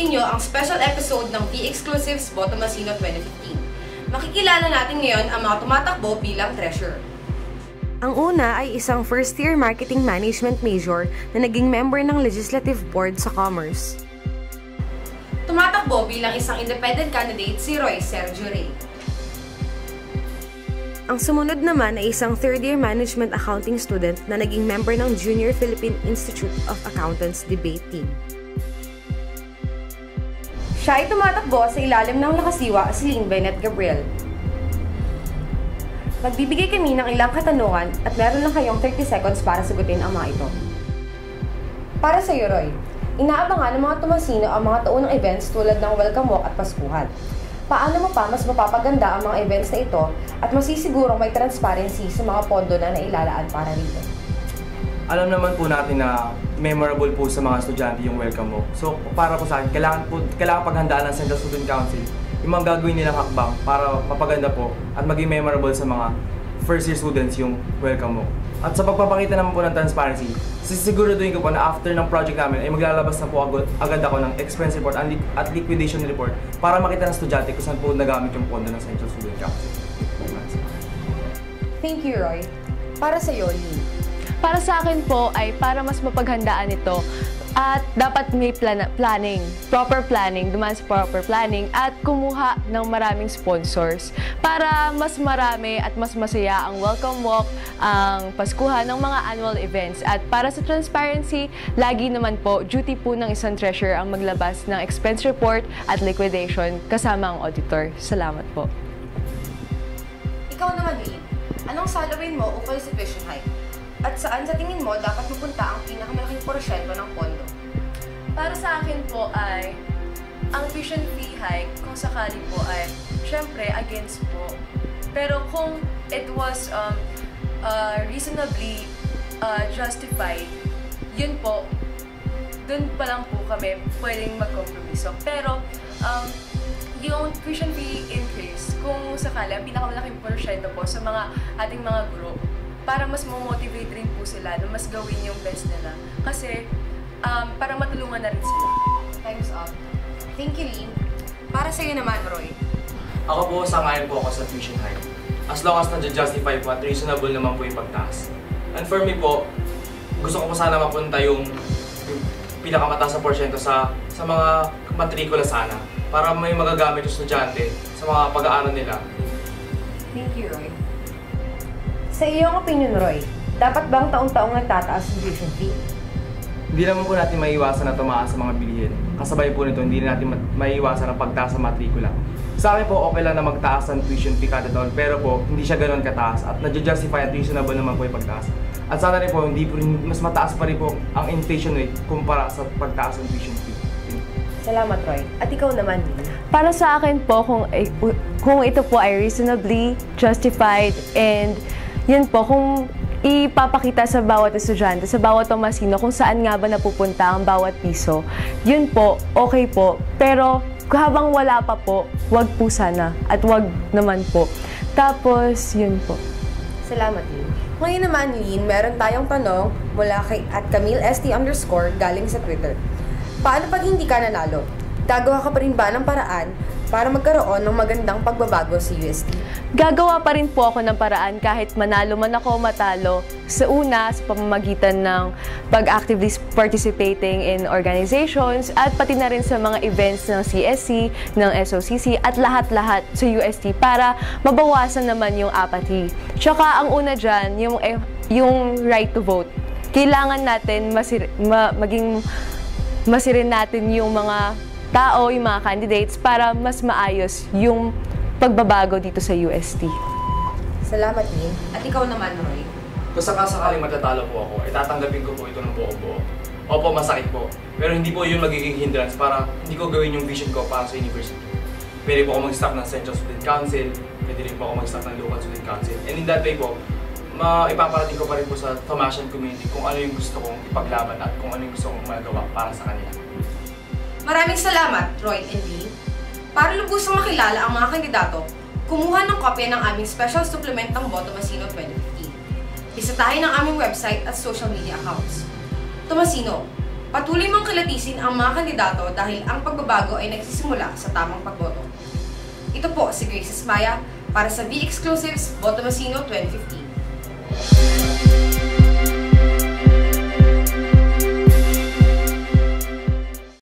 sa inyo ang special episode ng V-Exclusives Boto Masino 2015. Makikilala natin ngayon ang mga tumatakbo bilang treasurer. Ang una ay isang first-year marketing management major na naging member ng Legislative Board sa Commerce. Tumatakbo bilang isang independent candidate si Roy Sergio Rey. Ang sumunod naman ay isang third-year management accounting student na naging member ng Junior Philippine Institute of Accountants debate team. Siya ay tumatakbo sa ilalim ng nakasiwa si Lynn Bennett Gabriel. Magbibigay kami ng ilang katanungan at meron lang kayong 30 seconds para sagutin ang mga ito. Para sa iyo, Roy, inaabangan ng mga Tomasino ang mga taunang events tulad ng Welcome Walk at Paskuhan. Paano mo pa mas mapapaganda ang mga events na ito at masisigurong may transparency sa mga pondo na nailalaan para rito? Alam naman po natin na memorable po sa mga estudyante yung welcome walk. So para po sa akin, kailangan paghandaan ng Central Student Council yung mga gagawin nilang hakbang para mapaganda po at maging memorable sa mga first year students yung welcome walk. At sa pagpapakita naman po ng transparency, sisiguraduhin ko po na after ng project namin ay maglalabas na po agad ako ng expense report at liquidation report para makita ng estudyante kung saan po nagamit yung pondo ng Central Student Council. Thank you, Roy. Para sa iyo, Lynn. Para sa akin po ay para mas mapaghandaan ito at dapat may proper planning, dumaan sa proper planning at kumuha ng maraming sponsors para mas marami at mas masaya ang welcome walk, ang Paskuhan ng mga annual events. At para sa transparency, lagi naman po, duty po ng isang treasurer ang maglabas ng expense report at liquidation kasama ang auditor. Salamat po. Ikaw naman, Lynn. Anong salawin mo ukol sa tuition hike? At saan sa tingin mo dapat mapunta ang pinakamalaking porsyento ng pondo? Para sa akin po ay, ang tuition fee hike, kung sakali po ay, syempre, against po. Pero kung it was reasonably justified, yun po, dun pa lang po kami pwedeng magkompromiso. Pero, yung tuition fee increase, kung sakali, ang pinakamalaking porsyento po sa ating mga guro, para mas motivate rin po sila na mas gawin yung best nila. Kasi, para matulungan na rin sila. Time's up. Thank you, Lynn. Para sa'yo naman, Roy. Ako po, sangayon po ako sa tuition hike. As long as na-justify po at reasonable naman po yung pagtaas. And for me po, gusto ko po sana mapunta yung pinakamataas na porsyento sa mga matrikula sana para may magagamit yung estudyante sa mga pag-aaral nila. Thank you, Roy. Sa iyong opinion, Roy, dapat bang taong-taong nagtataas ang tuition fee? Hindi naman po natin maiiwasan na tumaas sa mga bilihin. Kasabay po nito, hindi natin maiiwasan ang pagtaas sa matrikula. Sa akin po, okay lang na magtaas ang tuition fee kada taon, pero po, hindi siya ganoon kataas at na-justify at reasonable naman po yung pagtaas. At sana rin po, mas mataas pa rin po ang inflation rate kumpara sa pagtaas ng tuition fee. Salamat, Roy. At ikaw naman, Lynn. Para sa akin po, kung ito po ay reasonably justified and yun po, kung ipapakita sa bawat estudyante, sa bawat Tomasino, kung saan nga ba napupunta ang bawat piso, yun po, okay po. Pero habang wala pa po, wag po sana. At wag naman po. Tapos, yun po. Salamat, Lynn. Ngayon naman, Lynn, meron tayong tanong mula kay @CamilleST_ galing sa Twitter. Paano pag hindi ka nanalo? Gagawa ka pa rin ba ng paraan para magkaroon ng magandang pagbabago sa UST? Gagawa pa rin po ako ng paraan kahit manalo man ako matalo. Sa una, sa pamamagitan ng pag-actively participating in organizations at pati na rin sa mga events ng CSC, ng SOCC at lahat-lahat sa UST para mabawasan naman yung apathy. Tsaka ang una dyan, yung right to vote. Kailangan natin maging masirin natin yung mga tao, yung mga candidates para mas maayos yung pagbabago dito sa UST. Salamat, Lynn. At ikaw naman, Roy. Kung sakaling matatalo po ako, tatanggapin ko po ito ng buo-buo. Opo, masakit po. Pero hindi po yun magiging hindrance para hindi ko gawin yung vision ko para sa university. Pwede po ako mag-staff ng Central Student Council, pwede rin po ako mag-staff ng Local Student Council. And in that way po, ipaparating ko pa rin po sa Tomasian community kung ano yung gusto kong ipaglaban at kung ano yung gusto kong magawa para sa kanila. Maraming salamat, Roy and Lynn. Para lubusang makilala ang mga kandidato, kumuha ng kopya ng aming special supplement ng Boto Masino 2015. Bisitahin ang aming website at social media accounts. Tomasino, Patuloy mong kilatisin ang mga kandidato dahil ang pagbabago ay nagsisimula sa tamang pagboto. Ito po si Grace Esmaya para sa V-Exclusives Boto Masino 2015.